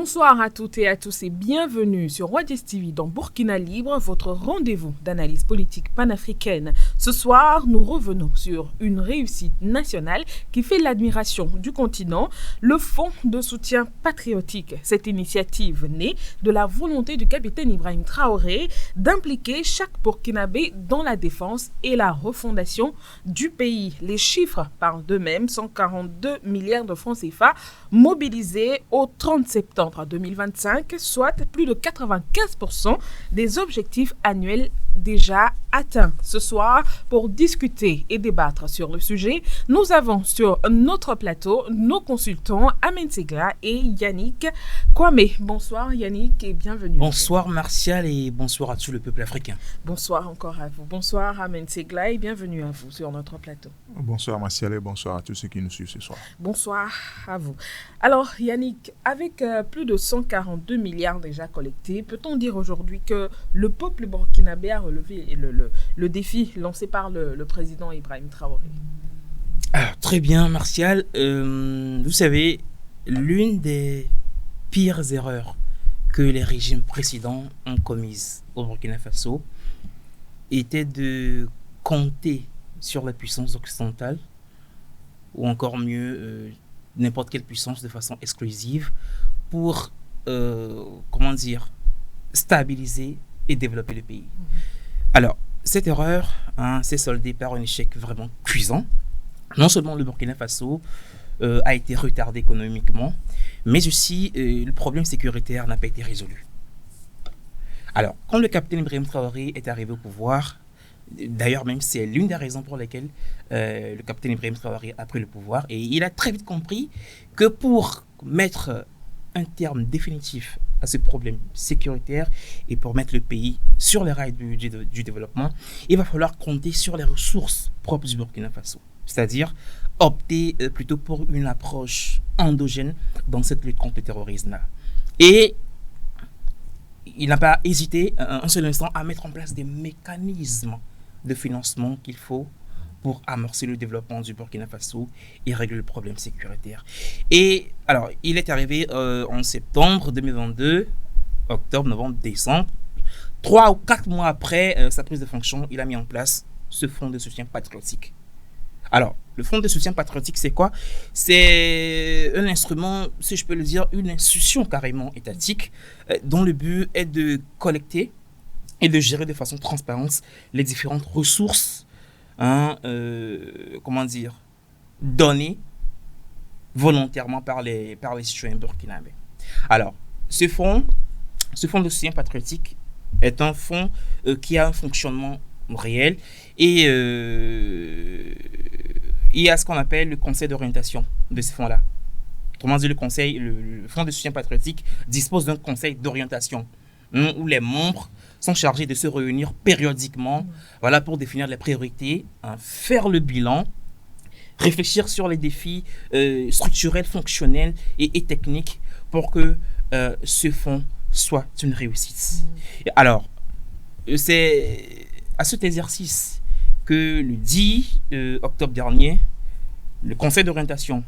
Bonsoir à toutes et à tous et bienvenue sur Wadis TV dans Burkina Libre, votre rendez-vous d'analyse politique panafricaine. Ce soir, nous revenons sur une réussite nationale qui fait l'admiration du continent, le Fonds de soutien patriotique. Cette initiative née de la volonté du capitaine Ibrahim Traoré d'impliquer chaque Burkinabé dans la défense et la refondation du pays. Les chiffres parlent d'eux-mêmes, 142 milliards de francs CFA mobilisés au 30 septembre 2025, soit plus de 95% des objectifs annuels déjà atteints. Ce soir, pour discuter et débattre sur le sujet, nous avons sur notre plateau nos consultants Amen Segla et Yannick Kwame. Bonsoir Yannick et bienvenue. Bonsoir Martial et bonsoir à tout le peuple africain. Bonsoir encore à vous. Bonsoir Amen Segla et bienvenue à vous sur notre plateau. Bonsoir Martial et bonsoir à tous ceux qui nous suivent ce soir. Bonsoir à vous. Alors Yannick, avec plus de 142 milliards déjà collectés, peut-on dire aujourd'hui que le peuple burkinabé a relevé le défi lancé par le président Ibrahim Traoré? Alors, très bien Martial. Vous savez, l'une des pires erreurs que les régimes précédents ont commises au Burkina Faso était de compter sur la puissance occidentale, ou encore mieux, n'importe quelle puissance de façon exclusive pour, stabiliser et développer le pays. Alors, cette erreur s'est soldée par un échec vraiment cuisant. Non seulement le Burkina Faso a été retardé économiquement, mais aussi le problème sécuritaire n'a pas été résolu. Alors, quand le capitaine Ibrahim Traoré est arrivé au pouvoir, d'ailleurs même c'est l'une des raisons pour lesquelles le capitaine Ibrahim Traoré a pris le pouvoir, et il a très vite compris que pour mettre un terme définitif à ce problème sécuritaire et pour mettre le pays sur les rails du développement, il va falloir compter sur les ressources propres du Burkina Faso. C'est-à-dire opter plutôt pour une approche endogène dans cette lutte contre le terrorisme-là. Et il n'a pas hésité un seul instant à mettre en place des mécanismes de financement qu'il faut pour amorcer le développement du Burkina Faso et régler le problème sécuritaire. Et alors, il est arrivé en septembre 2022, octobre, novembre, décembre. 3 ou 4 mois après sa prise de fonction, il a mis en place ce fonds de soutien patriotique. Alors, le fonds de soutien patriotique, c'est quoi? C'est un instrument, si je peux le dire, une institution carrément étatique dont le but est de collecter et de gérer de façon transparente les différentes ressources données volontairement par les citoyens burkinabés. Alors, ce fonds de soutien patriotique est un fonds qui a un fonctionnement réel et il y a ce qu'on appelle le conseil d'orientation de ce fonds-là. Autrement dit, le fonds de soutien patriotique dispose d'un conseil d'orientation où les membres sont chargés de se réunir périodiquement pour définir les priorités, faire le bilan, réfléchir sur les défis structurels, fonctionnels et techniques pour que ce fonds soit une réussite. Alors, c'est à cet exercice que le 10 octobre dernier, le conseil d'orientation,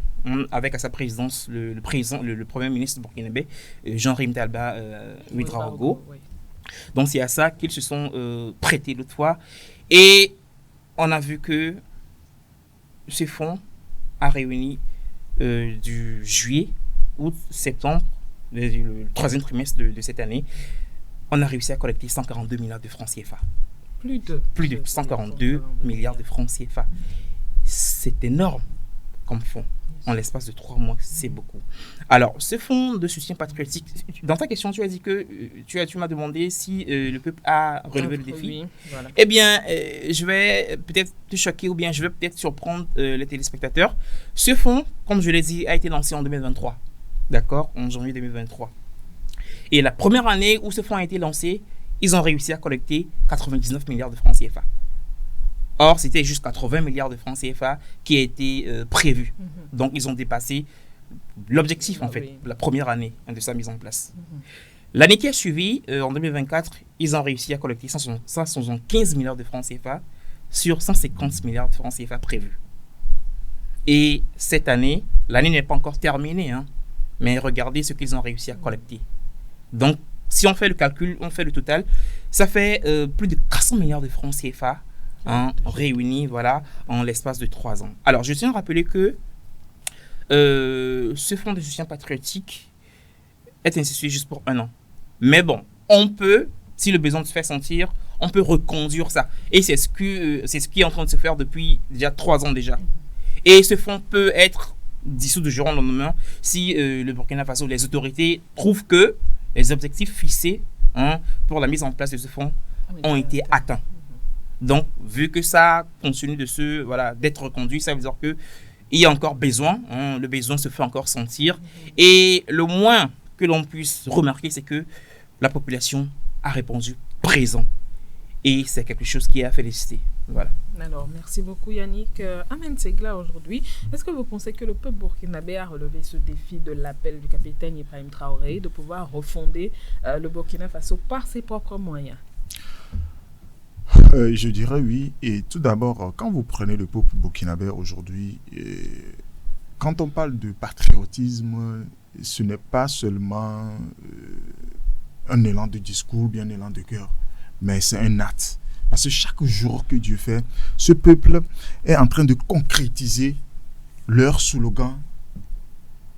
avec à sa présidence le premier ministre burkinabé, Jean-Rim Talba Ouedraogo. Donc c'est à ça qu'ils se sont prêtés l'autre fois. Et on a vu que ce fonds a réuni du juillet, août, septembre, le troisième trimestre de cette année, on a réussi à collecter 142 milliards de francs CFA. Plus de 142 milliards de francs CFA. C'est énorme comme fonds. En l'espace de 3 mois, c'est beaucoup. Alors, ce fonds de soutien patriotique, dans ta question, tu as dit que tu m'as demandé si le peuple a relevé le défi. Oui, voilà. Eh bien, je vais peut-être te choquer ou bien je vais peut-être surprendre les téléspectateurs. Ce fonds, comme je l'ai dit, a été lancé en 2023. D'accord? En janvier 2023. Et la première année où ce fonds a été lancé, ils ont réussi à collecter 99 milliards de francs CFA. Or, c'était juste 80 milliards de francs CFA qui a été prévu. Donc, ils ont dépassé l'objectif, en fait, la première année de sa mise en place. L'année qui a suivi, en 2024, ils ont réussi à collecter 175 milliards de francs CFA sur 150 milliards de francs CFA prévus. Et cette année, l'année n'est pas encore terminée. Mais regardez ce qu'ils ont réussi à collecter. Donc, si on fait le calcul, on fait le total, ça fait plus de 400 milliards de francs CFA réunis, voilà, en l'espace de 3 ans. Alors, je tiens à rappeler que ce fonds de soutien patriotique est institué juste pour 1 an. Mais bon, on peut, si le besoin se fait sentir, on peut reconduire ça. Et c'est ce qui est en train de se faire depuis déjà 3 ans déjà. Et ce fonds peut être dissous de jour au lendemain si le Burkina Faso, les autorités trouvent que les objectifs fixés pour la mise en place de ce fonds ont été atteints. Donc, vu que ça continue d'être reconduit, ça veut dire qu'il y a encore besoin, le besoin se fait encore sentir. Et le moins que l'on puisse remarquer, c'est que la population a répondu présent. Et c'est quelque chose qui est à féliciter. Voilà. Alors, merci beaucoup Yannick. Amen Segla aujourd'hui. Est-ce que vous pensez que le peuple burkinabé a relevé ce défi de l'appel du capitaine Ibrahim Traoré de pouvoir refonder le Burkina Faso par ses propres moyens? Je dirais oui. Et tout d'abord, quand vous prenez le peuple burkinabé aujourd'hui, quand on parle de patriotisme, ce n'est pas seulement un élan de discours, bien un élan de cœur, mais c'est un acte. Parce que chaque jour que Dieu fait, ce peuple est en train de concrétiser leur slogan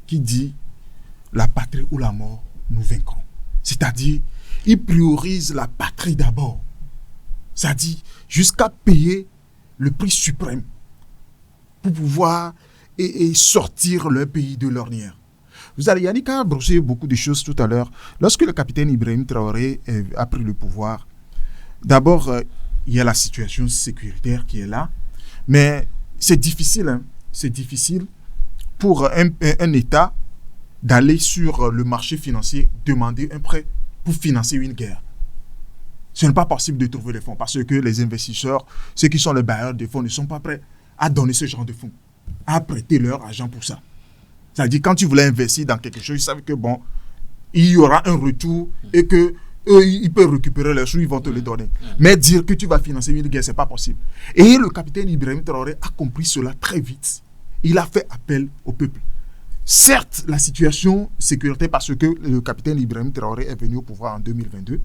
qui dit « La patrie ou la mort, nous vaincrons ». C'est-à-dire, ils priorisent la patrie d'abord. C'est-à-dire, jusqu'à payer le prix suprême pour pouvoir et sortir leur pays de l'ornière. Vous allez, Yannick a brossé beaucoup de choses tout à l'heure. Lorsque le capitaine Ibrahim Traoré a pris le pouvoir, d'abord, il y a la situation sécuritaire qui est là, mais c'est difficile. C'est difficile pour un État d'aller sur le marché financier demander un prêt pour financer une guerre. Ce n'est pas possible de trouver des fonds parce que les investisseurs, ceux qui sont les bailleurs de fonds, ne sont pas prêts à donner ce genre de fonds, à prêter leur argent pour ça. C'est-à-dire, quand tu voulais investir dans quelque chose, ils savent que bon, il y aura un retour et que eux, ils peuvent récupérer les sous, ils vont te les donner. Mais dire que tu vas financer une guerre, ce n'est pas possible. Et le capitaine Ibrahim Traoré a compris cela très vite. Il a fait appel au peuple. Certes, la situation sécuritaire, parce que le capitaine Ibrahim Traoré est venu au pouvoir en 2022.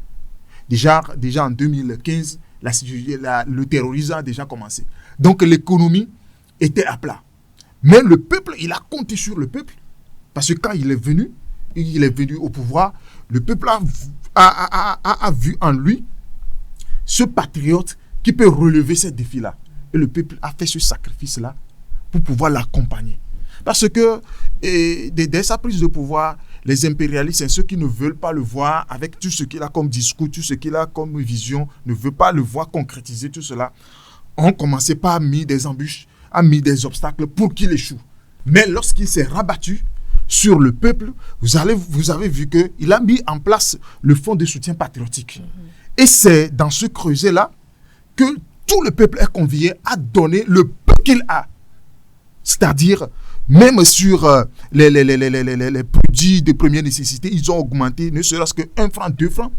Déjà en 2015, le terrorisme a déjà commencé. Donc l'économie était à plat. Mais le peuple, il a compté sur le peuple. Parce que quand il est venu au pouvoir, le peuple a vu en lui ce patriote qui peut relever ces défis-là. Et le peuple a fait ce sacrifice-là pour pouvoir l'accompagner. Parce que dès sa prise de pouvoir, les impérialistes, ceux qui ne veulent pas le voir avec tout ce qu'il a comme discours, tout ce qu'il a comme vision, ne veulent pas le voir concrétiser tout cela, ont commencé par mettre des embûches, a mis des obstacles pour qu'il échoue. Mais lorsqu'il s'est rabattu sur le peuple, vous avez vu qu'il a mis en place le fonds de soutien patriotique. Et c'est dans ce creuset-là que tout le peuple est convié à donner le peu qu'il a. C'est-à-dire, même sur les produits de première nécessité, ils ont augmenté ne serait-ce que 1 franc, 2 francs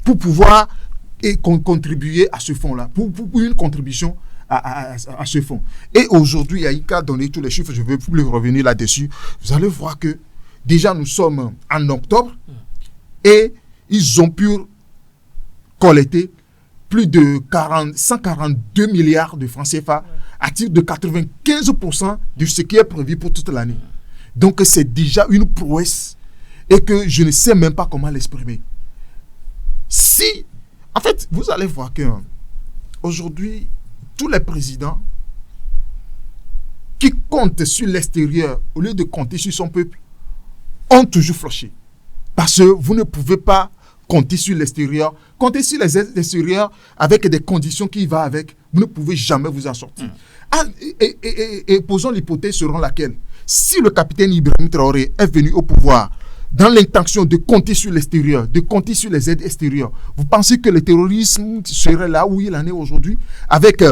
pour pouvoir contribuer à ce fonds-là, pour une contribution à ce fonds. Et aujourd'hui, Yaïka a donné tous les chiffres, je ne vais plus revenir là-dessus. Vous allez voir que déjà nous sommes en octobre et ils ont pu collecter plus de 142 milliards de francs CFA à titre de 95% de ce qui est prévu pour toute l'année. Donc c'est déjà une prouesse et que je ne sais même pas comment l'exprimer. En fait, vous allez voir que aujourd'hui, tous les présidents qui comptent sur l'extérieur au lieu de compter sur son peuple ont toujours flanché. Parce que vous ne pouvez pas compter sur l'extérieur. Compter sur l'extérieur avec des conditions qui vont avec, vous ne pouvez jamais vous en sortir. Et posons l'hypothèse selon laquelle, si le capitaine Ibrahim Traoré est venu au pouvoir dans l'intention de compter sur l'extérieur, de compter sur les aides extérieures, vous pensez que le terrorisme serait là où il en est aujourd'hui, avec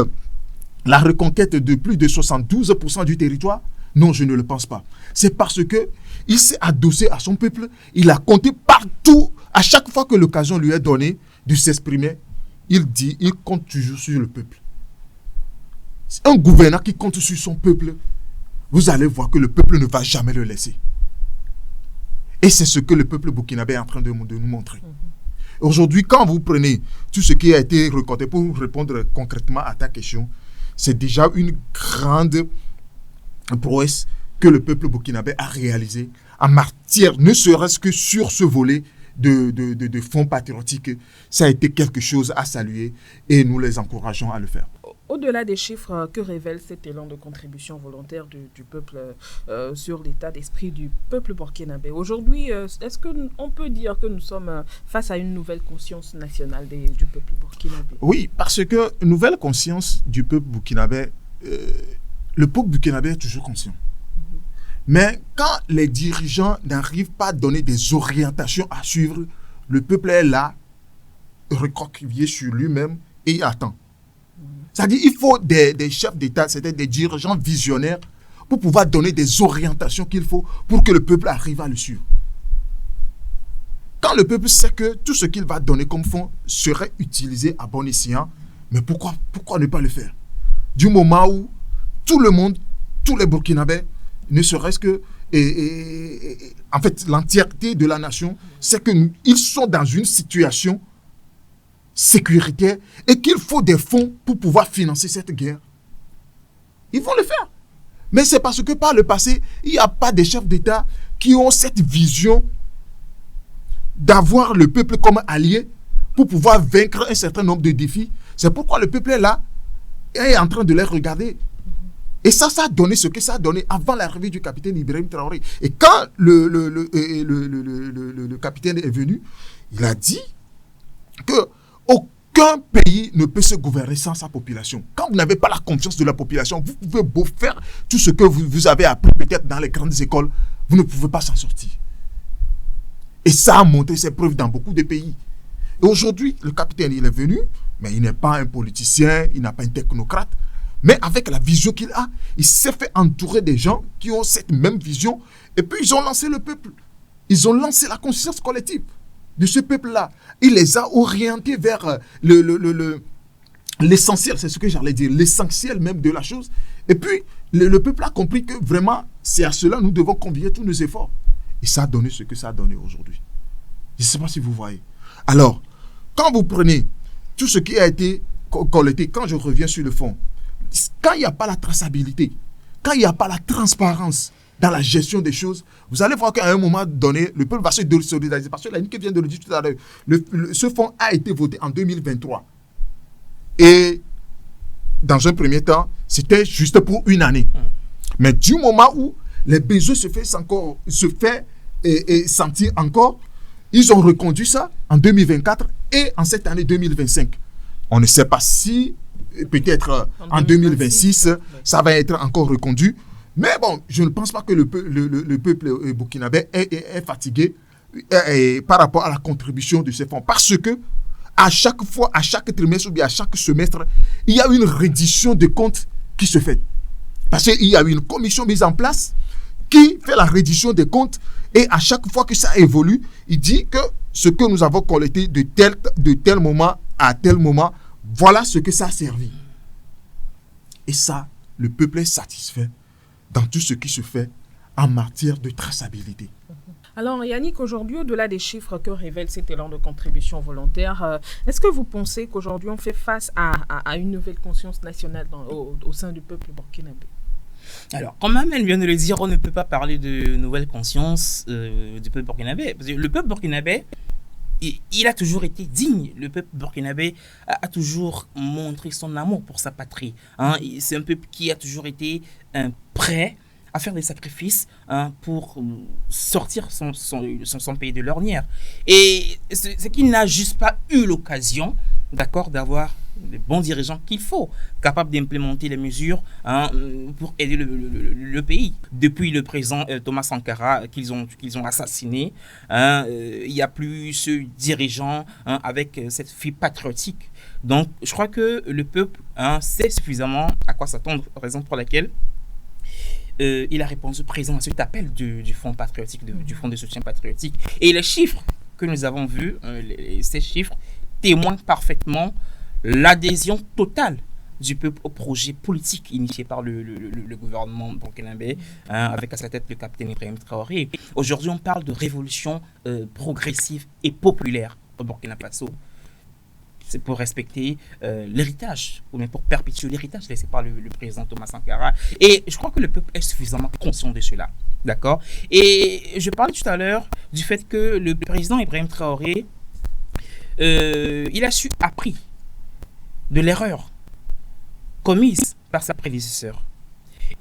la reconquête de plus de 72% du territoire? Non, je ne le pense pas. C'est parce que il s'est adossé à son peuple, il a compté partout, à chaque fois que l'occasion lui est donnée de s'exprimer, il compte toujours sur le peuple. Un gouverneur qui compte sur son peuple, vous allez voir que le peuple ne va jamais le laisser. Et c'est ce que le peuple burkinabé est en train de nous montrer. Aujourd'hui, quand vous prenez tout ce qui a été recordé pour répondre concrètement à ta question, c'est déjà une grande prouesse que le peuple burkinabé a réalisé en matière, ne serait-ce que sur ce volet de fonds patriotiques. Ça a été quelque chose à saluer et nous les encourageons à le faire. Au-delà des chiffres, que révèle cet élan de contribution volontaire du peuple sur l'état d'esprit du peuple burkinabé? Aujourd'hui, est-ce qu'on peut dire que nous sommes face à une nouvelle conscience nationale du peuple burkinabé? Oui, parce que nouvelle conscience du peuple burkinabé, le peuple burkinabé est toujours conscient. Mais quand les dirigeants n'arrivent pas à donner des orientations à suivre, le peuple est là, recroquevillé sur lui-même et il attend. C'est-à-dire qu'il faut des chefs d'État, c'est-à-dire des dirigeants visionnaires pour pouvoir donner des orientations qu'il faut pour que le peuple arrive à le suivre. Quand le peuple sait que tout ce qu'il va donner comme fonds serait utilisé à bon escient, mais pourquoi ne pas le faire? Du moment où tout le monde, tous les Burkinabés, ne serait-ce que, en fait, l'entièreté de la nation, c'est qu'ils sont dans une situation sécuritaire et qu'il faut des fonds pour pouvoir financer cette guerre. Ils vont le faire. Mais c'est parce que par le passé, il n'y a pas de chefs d'État qui ont cette vision d'avoir le peuple comme allié pour pouvoir vaincre un certain nombre de défis. C'est pourquoi le peuple est là et est en train de les regarder. Et ça a donné ce que ça a donné avant l'arrivée du capitaine Ibrahim Traoré. Et quand le capitaine est venu, il a dit que aucun pays ne peut se gouverner sans sa population. Quand vous n'avez pas la confiance de la population, vous pouvez beau faire tout ce que vous avez appris peut-être dans les grandes écoles, vous ne pouvez pas s'en sortir. Et ça a montré ses preuves dans beaucoup de pays. Et aujourd'hui, le capitaine, il est venu, mais il n'est pas un politicien, il n'a pas un technocrate. Mais avec la vision qu'il a, il s'est fait entourer des gens qui ont cette même vision. Et puis, ils ont lancé le peuple. Ils ont lancé la conscience collective de ce peuple-là. Il les a orientés vers l'essentiel, c'est ce que j'allais dire, l'essentiel même de la chose. Et puis, le peuple a compris que vraiment, c'est à cela que nous devons convier tous nos efforts. Et ça a donné ce que ça a donné aujourd'hui. Je ne sais pas si vous voyez. Alors, quand vous prenez tout ce qui a été collecté, quand je reviens sur le fond, quand il n'y a pas la traçabilité, quand il n'y a pas la transparence dans la gestion des choses, vous allez voir qu'à un moment donné, le peuple va se désolidariser. Parce que la Nike vient de le dire tout à l'heure, ce fonds a été voté en 2023. Et dans un premier temps, c'était juste pour une année. Mais du moment où les besoins se fait sentir encore, ils ont reconduit ça en 2024 et en cette année 2025. On ne sait pas si peut-être en 2026, ça va être encore reconduit. Mais bon, je ne pense pas que le peuple burkinabé est fatigué par rapport à la contribution de ces fonds. Parce que à chaque fois, à chaque trimestre ou bien à chaque semestre, il y a une reddition de comptes qui se fait. Parce qu'il y a une commission mise en place qui fait la reddition des comptes et à chaque fois que ça évolue, il dit que ce que nous avons collecté de tel moment à tel moment, voilà ce que ça a servi. Et ça, le peuple est satisfait dans tout ce qui se fait en matière de traçabilité. Alors Yannick, aujourd'hui, au-delà des chiffres que révèle cet élan de contribution volontaire, est-ce que vous pensez qu'aujourd'hui on fait face à une nouvelle conscience nationale au sein du peuple burkinabé? Alors, comme Amel vient de le dire, on ne peut pas parler de nouvelle conscience du peuple burkinabé. Parce que le peuple burkinabé, il a toujours été digne. Le peuple burkinabé a toujours montré son amour pour sa patrie. C'est un peuple qui a toujours été prêt à faire des sacrifices pour sortir son pays de l'ornière. Et c'est qu'il n'a juste pas eu l'occasion, d'accord, d'avoir les bons dirigeants qu'il faut, capables d'implémenter les mesures pour aider le pays. Depuis le président Thomas Sankara qu'ils ont assassiné, il n'y a plus ce dirigeant avec cette fibre patriotique. Donc, je crois que le peuple sait suffisamment à quoi s'attendre, raison pour laquelle il a répondu présent à cet appel du fonds patriotique, du fonds de soutien patriotique. Et les chiffres que nous avons vus, ces chiffres témoignent parfaitement l'adhésion totale du peuple au projet politique initié par le gouvernement burkinabé, avec à sa tête le capitaine Ibrahim Traoré. Aujourd'hui, on parle de révolution progressive et populaire au Burkina Faso. C'est pour respecter l'héritage, ou même pour perpétuer l'héritage laissé par le président Thomas Sankara. Et je crois que le peuple est suffisamment conscient de cela. D'accord? Et je parlais tout à l'heure du fait que le président Ibrahim Traoré, il a appris de l'erreur commise par sa prédécesseur.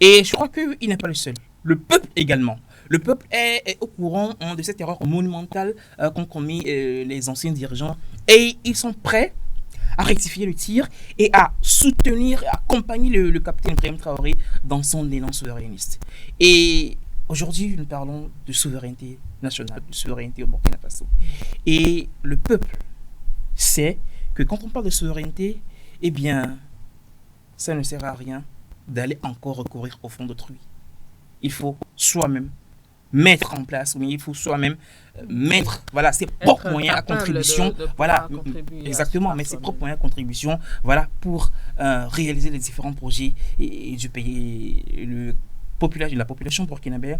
Et je crois qu'il n'est pas le seul. Le peuple également. Le peuple est au courant de cette erreur monumentale qu'ont commis les anciens dirigeants. Et ils sont prêts à rectifier le tir et à soutenir, à accompagner le capitaine Ibrahim Traoré dans son élan souverainiste. Et aujourd'hui, nous parlons de souveraineté nationale, de souveraineté au Burkina Faso. Et le peuple sait que quand on parle de souveraineté, eh bien, ça ne sert à rien d'aller encore recourir au fond d'autrui. Il faut soi-même mettre en place, oui, il faut soi-même mettre ses propres moyens à contribution, exactement, mais ses propres moyens à contribution, pour réaliser les différents projets et du pays. La population burkinabé,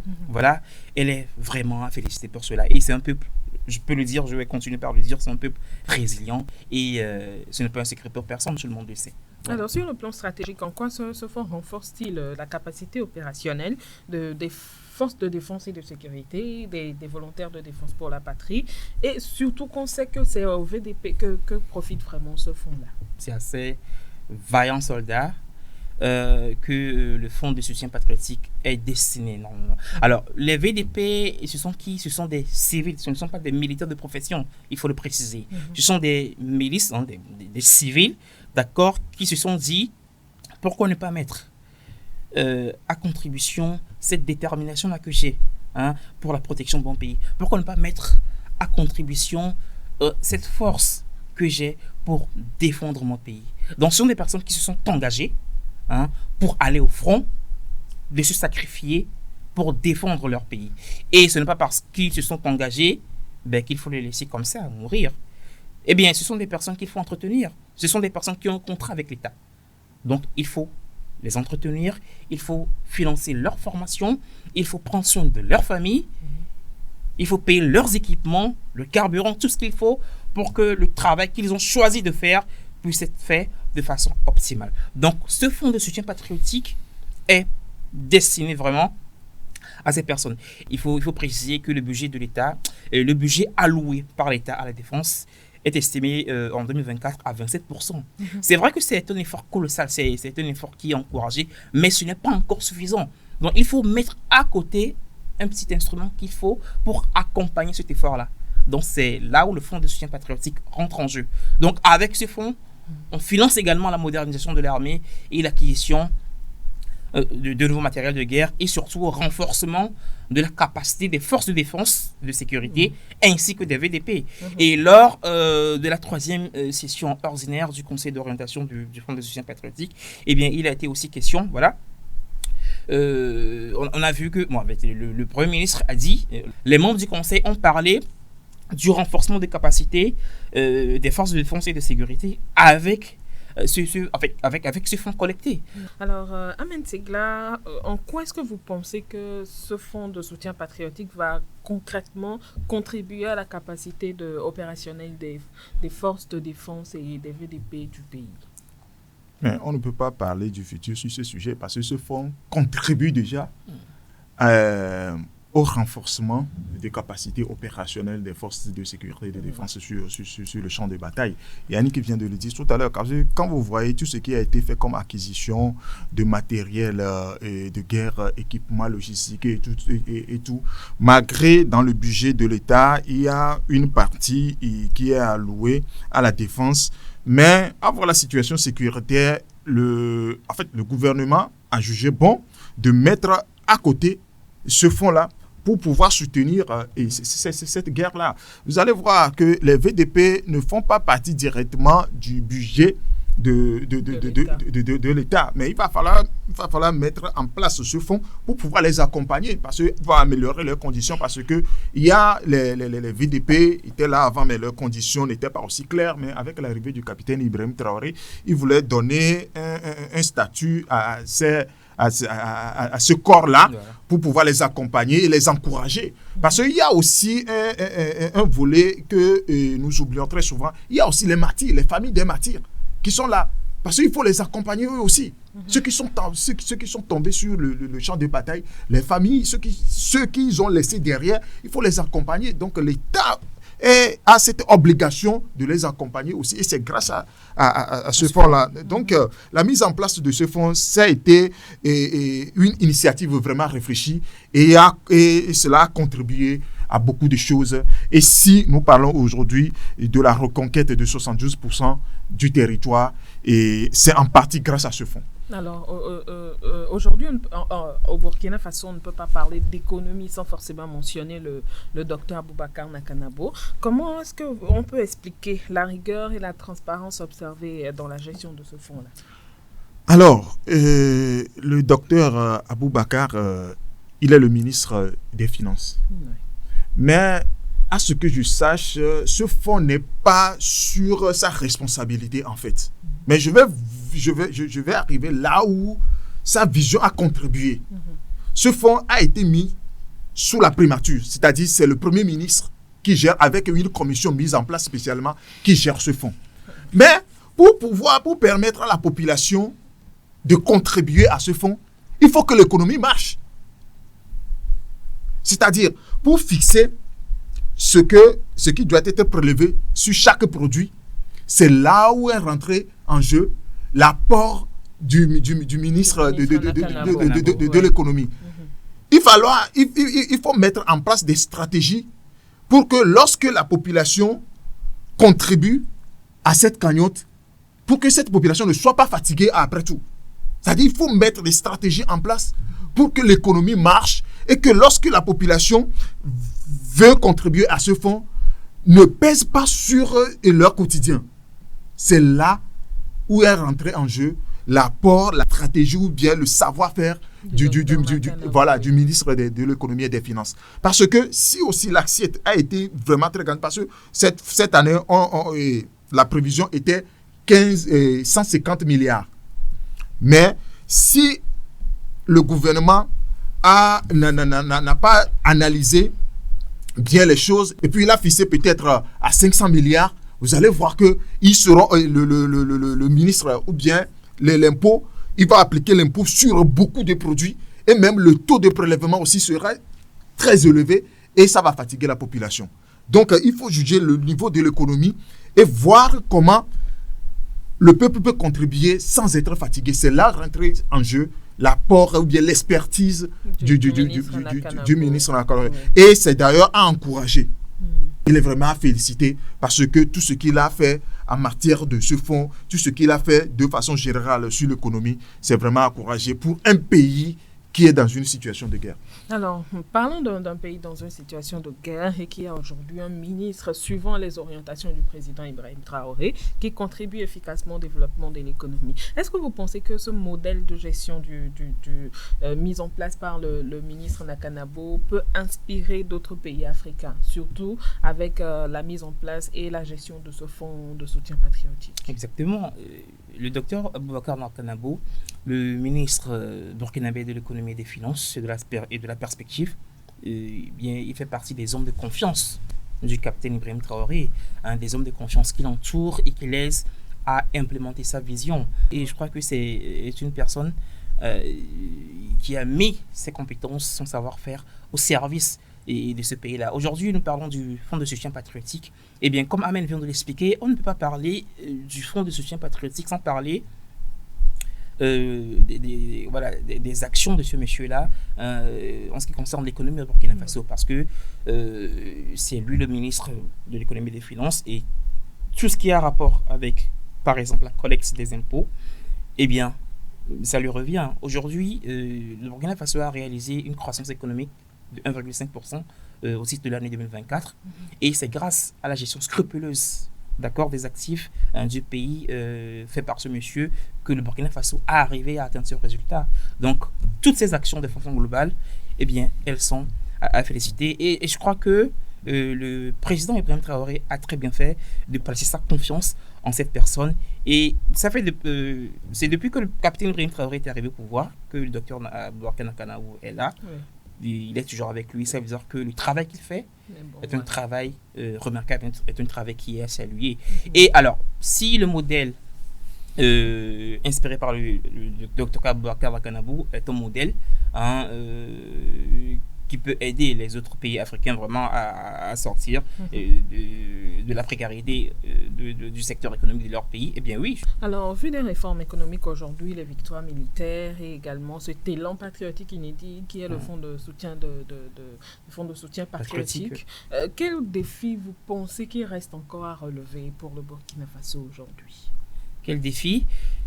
elle est vraiment à féliciter pour cela. Et c'est un peuple, je peux le dire, je vais continuer par le dire, c'est un peuple résilient et ce n'est pas un secret pour personne, tout le monde le sait. Voilà. Alors, sur le plan stratégique, en quoi ce fonds renforce-t-il la capacité opérationnelle des forces de défense et de sécurité, des volontaires de défense pour la patrie, et surtout qu'on sait que c'est au VDP que profite vraiment ce fonds-là? C'est à ces vaillants soldats que le fonds de soutien patriotique est destiné. Alors, les VDP, ce sont qui? Ce sont des civils, ce ne sont pas des militaires de profession, il faut le préciser. Ce sont des milices, des civils, d'accord, qui se sont dit, pourquoi ne pas mettre à contribution cette détermination-là que j'ai pour la protection de mon pays? Pourquoi ne pas mettre à contribution cette force que j'ai pour défendre mon pays? Donc, ce sont des personnes qui se sont engagées pour aller au front, de se sacrifier pour défendre leur pays. Et ce n'est pas parce qu'ils se sont engagés qu'il faut les laisser comme ça à mourir. Eh bien, ce sont des personnes qu'il faut entretenir. Ce sont des personnes qui ont un contrat avec l'État. Donc, il faut les entretenir, il faut financer leur formation, il faut prendre soin de leur famille, il faut payer leurs équipements, le carburant, tout ce qu'il faut pour que le travail qu'ils ont choisi de faire puisse être fait de façon optimale. Donc, ce fonds de soutien patriotique est destiné vraiment à ces personnes. Il faut préciser que le budget de l'État, le budget alloué par l'État à la défense est estimé en 2024 à 27%. C'est vrai que c'est un effort colossal, c'est un effort qui est encouragé, mais ce n'est pas encore suffisant. Donc, il faut mettre à côté un petit instrument qu'il faut pour accompagner cet effort-là. Donc, c'est là où le fonds de soutien patriotique rentre en jeu. Donc, avec ce fonds, on finance également la modernisation de l'armée et l'acquisition de nouveaux matériels de guerre et surtout au renforcement de la capacité des forces de défense, de sécurité, ainsi que des VDP. Et lors de la 3e session ordinaire du Conseil d'orientation du Fonds de soutien patriotique, eh bien, il a été aussi question, on a vu que le Premier ministre a dit, les membres du Conseil ont parlé du renforcement des capacités des forces de défense et de sécurité avec ce fonds collecté. Alors, Ahmed Segla, en quoi est-ce que vous pensez que ce fonds de soutien patriotique va concrètement contribuer à la capacité opérationnelle des forces de défense et des VDP du pays? Mais on ne peut pas parler du futur sur ce sujet parce que ce fonds contribue déjà au renforcement des capacités opérationnelles des forces de sécurité et de défense sur le champ de bataille. Yannick vient de le dire tout à l'heure, quand vous voyez tout ce qui a été fait comme acquisition de matériel de guerre, équipement logistique et tout, malgré dans le budget de l'État, il y a une partie qui est allouée à la défense, mais avant la situation sécuritaire, le gouvernement a jugé bon de mettre à côté ce fonds-là pour pouvoir soutenir cette guerre-là. Vous allez voir que les VDP ne font pas partie directement du budget de l'État. Mais il va falloir mettre en place ce fonds pour pouvoir les accompagner, parce qu'il va améliorer leurs conditions, parce que il y a les VDP étaient là avant, mais leurs conditions n'étaient pas aussi claires. Mais avec l'arrivée du capitaine Ibrahim Traoré, il voulait donner un statut à ce corps-là pour pouvoir les accompagner et les encourager. Parce qu'il y a aussi un volet que nous oublions très souvent. Il y a aussi les martyrs, les familles des martyrs qui sont là. Parce qu'il faut les accompagner eux aussi. Ceux qui sont tombés sur le champ de bataille, les familles, ceux qu'ils ont laissés derrière, il faut les accompagner. Donc l'État a cette obligation de les accompagner aussi. Et c'est grâce à ce fonds-là. Donc, la mise en place de ce fonds, ça a été une initiative vraiment réfléchie et cela a contribué à beaucoup de choses. Et si nous parlons aujourd'hui de la reconquête de 72% du territoire, et c'est en partie grâce à ce fonds. Alors, aujourd'hui, au Burkina Faso, on ne peut pas parler d'économie sans forcément mentionner le docteur Boubacar Nakanabo. Comment est-ce qu'on peut expliquer la rigueur et la transparence observées dans la gestion de ce fonds-là? Alors, le docteur Aboubacar, il est le ministre des Finances. Oui. Mais, à ce que je sache, ce fonds n'est pas sur sa responsabilité, en fait. Mais je vais arriver là où sa vision a contribué. Ce fonds a été mis sous la primature, c'est-à-dire c'est le Premier ministre qui gère, avec une commission mise en place spécialement, qui gère ce fonds. Mais pour permettre à la population de contribuer à ce fonds, il faut que l'économie marche. C'est-à-dire, pour fixer ce qui doit être prélevé sur chaque produit, c'est là où est rentré en jeu l'apport du ministre de l'économie. Il faut mettre en place des stratégies pour que lorsque la population contribue à cette cagnotte, pour que cette population ne soit pas fatiguée après tout. C'est-à-dire qu'il faut mettre des stratégies en place pour que l'économie marche et que lorsque la population veut contribuer à ce fonds, ne pèse pas sur leur quotidien. C'est là où est rentré en jeu l'apport, la stratégie ou bien le savoir-faire du ministre de l'économie et des finances. Parce que si aussi l'assiette a été vraiment très grande, parce que cette année, la prévision était 150 milliards. Mais si le gouvernement n'a pas analysé bien les choses, et puis il a fixé peut-être à 500 milliards, vous allez voir que ils seront, le ministre ou bien l'impôt, il va appliquer l'impôt sur beaucoup de produits, et même le taux de prélèvement aussi sera très élevé, et ça va fatiguer la population. Donc, il faut juger le niveau de l'économie et voir comment le peuple peut contribuer sans être fatigué. C'est là rentrer en jeu l'apport ou bien l'expertise du ministre Nakanabo. Et c'est d'ailleurs à encourager. Il est vraiment à féliciter parce que tout ce qu'il a fait en matière de ce fonds, tout ce qu'il a fait de façon générale sur l'économie, c'est vraiment à encourager pour un pays qui est dans une situation de guerre. Alors, parlons d'un pays dans une situation de guerre et qui a aujourd'hui un ministre suivant les orientations du président Ibrahim Traoré qui contribue efficacement au développement de l'économie. Est-ce que vous pensez que ce modèle de gestion mis en place par le ministre Nakanabo peut inspirer d'autres pays africains, surtout avec la mise en place et la gestion de ce fonds de soutien patriotique? Exactement. Le docteur Boubacar Nakanabo, le ministre burkinabé de l'économie et des finances et de la perspective, il fait partie des hommes de confiance du capitaine Ibrahim Traoré, des hommes de confiance qui l'entourent et qui l'aident à implémenter sa vision. Et je crois que c'est une personne qui a mis ses compétences, son savoir-faire au service de ce pays-là. Aujourd'hui, nous parlons du fonds de soutien patriotique. Eh bien, comme Amen vient de l'expliquer, on ne peut pas parler du fonds de soutien patriotique sans parler des actions de ce monsieur-là en ce qui concerne l'économie au Burkina Faso, parce que c'est lui le ministre de l'économie et des finances, et tout ce qui a rapport avec, par exemple, la collecte des impôts, eh bien, ça lui revient. Aujourd'hui, le Burkina Faso a réalisé une croissance économique de 1,5% au titre de l'année 2024, et c'est grâce à la gestion scrupuleuse d'accord, des actifs du pays fait par ce monsieur que le Burkina Faso a arrivé à atteindre ce résultat. Donc, toutes ces actions de façon globale, eh bien, elles sont à féliciter. Et je crois que le président Ibrahim Traoré a très bien fait de placer sa confiance en cette personne. Et ça fait c'est depuis que le capitaine Ibrahim Traoré est arrivé au pouvoir que le docteur Boubacar Nakanaou est là. Oui. Il est toujours avec lui. Ça veut dire que le travail qu'il fait est un travail remarquable, est un travail qui est à saluer. Et alors, si le modèle inspiré par le docteur Boubacar Nakanaou est un modèle qui peut aider les autres pays africains vraiment à sortir de la précarité du secteur économique de leur pays, eh bien oui. Alors, vu des réformes économiques aujourd'hui, les victoires militaires et également cet élan patriotique inédit qui est le fonds de soutien, fonds de soutien patriotique, quel défi vous pensez qu'il reste encore à relever pour le Burkina Faso aujourd'hui? Quel défi?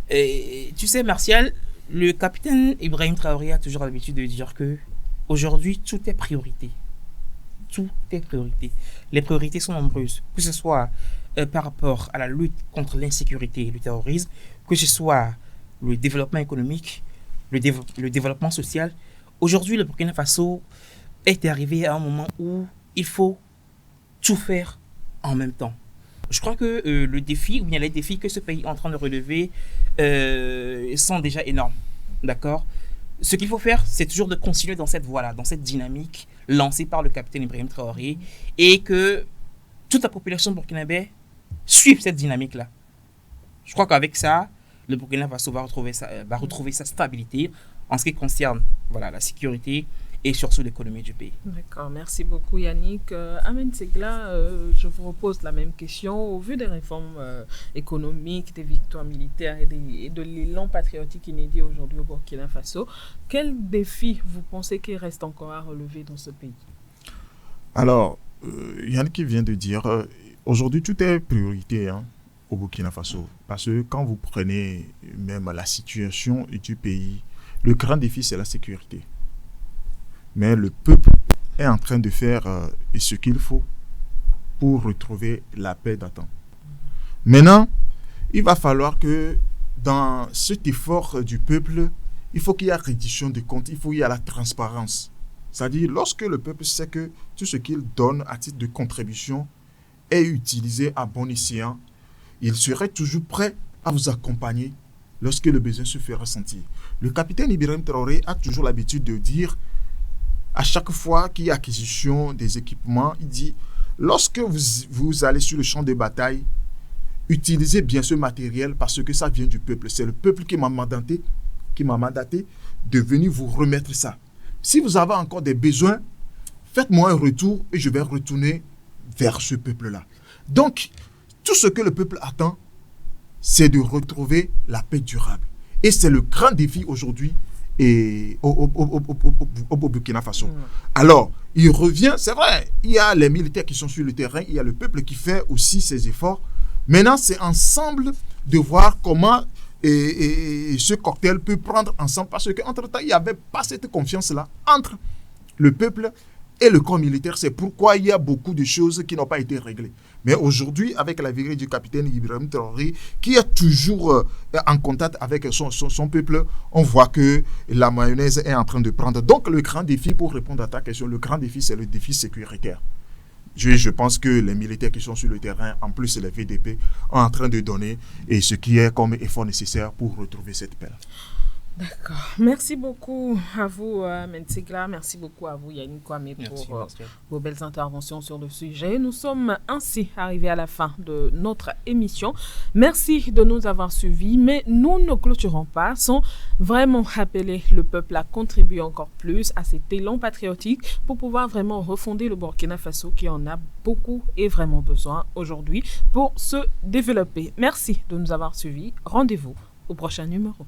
Tu sais, Martial, le capitaine Ibrahim Traoré a toujours l'habitude de dire que aujourd'hui, tout est priorité. Tout est priorité. Les priorités sont nombreuses, que ce soit par rapport à la lutte contre l'insécurité et le terrorisme, que ce soit le développement économique, le développement social. Aujourd'hui, le Burkina Faso est arrivé à un moment où il faut tout faire en même temps. Je crois que le défi, ou bien les défis que ce pays est en train de relever sont déjà énormes. D'accord ? Ce qu'il faut faire, c'est toujours de continuer dans cette voie-là, dans cette dynamique lancée par le capitaine Ibrahim Traoré, et que toute la population burkinabé suive cette dynamique-là. Je crois qu'avec ça, le Burkina Faso va retrouver sa stabilité en ce qui concerne la sécurité et surtout l'économie du pays. D'accord, merci beaucoup Yannick. Ahmed Segla, je vous repose la même question. Au vu des réformes économiques, des victoires militaires et de l'élan patriotique inédit aujourd'hui au Burkina Faso, quel défi vous pensez qu'il reste encore à relever dans ce pays? Alors, Yannick vient de dire, aujourd'hui tout est priorité au Burkina Faso. Parce que quand vous prenez même la situation du pays, le grand défi c'est la sécurité. Mais le peuple est en train de faire ce qu'il faut pour retrouver la paix d'antan. Maintenant, il va falloir que dans cet effort du peuple, il faut qu'il y ait reddition de comptes, il faut qu'il y ait la transparence. C'est-à-dire, lorsque le peuple sait que tout ce qu'il donne à titre de contribution est utilisé à bon escient, il serait toujours prêt à vous accompagner lorsque le besoin se fait ressentir. Le capitaine Ibrahim Traoré a toujours l'habitude de dire, à chaque fois qu'il y a acquisition des équipements, il dit, lorsque vous allez sur le champ de bataille, utilisez bien ce matériel parce que ça vient du peuple. C'est le peuple qui m'a mandaté de venir vous remettre ça. Si vous avez encore des besoins, faites-moi un retour et je vais retourner vers ce peuple-là. Donc, tout ce que le peuple attend, c'est de retrouver la paix durable. Et c'est le grand défi aujourd'hui au Burkina Faso. Alors, il revient, c'est vrai, il y a les militaires qui sont sur le terrain, il y a le peuple qui fait aussi ses efforts. Maintenant, c'est ensemble de voir comment ce cocktail peut prendre ensemble, parce qu'entre-temps, il n'y avait pas cette confiance-là entre le peuple et le corps militaire. C'est pourquoi il y a beaucoup de choses qui n'ont pas été réglées. Mais aujourd'hui, avec la virée du capitaine Ibrahim Traoré, qui est toujours en contact avec son peuple, on voit que la mayonnaise est en train de prendre. Donc, le grand défi, pour répondre à ta question, le grand défi, c'est le défi sécuritaire. Je pense que les militaires qui sont sur le terrain, en plus les VDP, sont en train de donner et ce qui est comme effort nécessaire pour retrouver cette paix. D'accord. Merci beaucoup à vous, Mensegla. Merci beaucoup à vous, Yannick Kwame, pour vos belles interventions sur le sujet. Nous sommes ainsi arrivés à la fin de notre émission. Merci de nous avoir suivis, mais nous ne clôturons pas sans vraiment appeler le peuple à contribuer encore plus à cet élan patriotique pour pouvoir vraiment refonder le Burkina Faso qui en a beaucoup et vraiment besoin aujourd'hui pour se développer. Merci de nous avoir suivis. Rendez-vous au prochain numéro.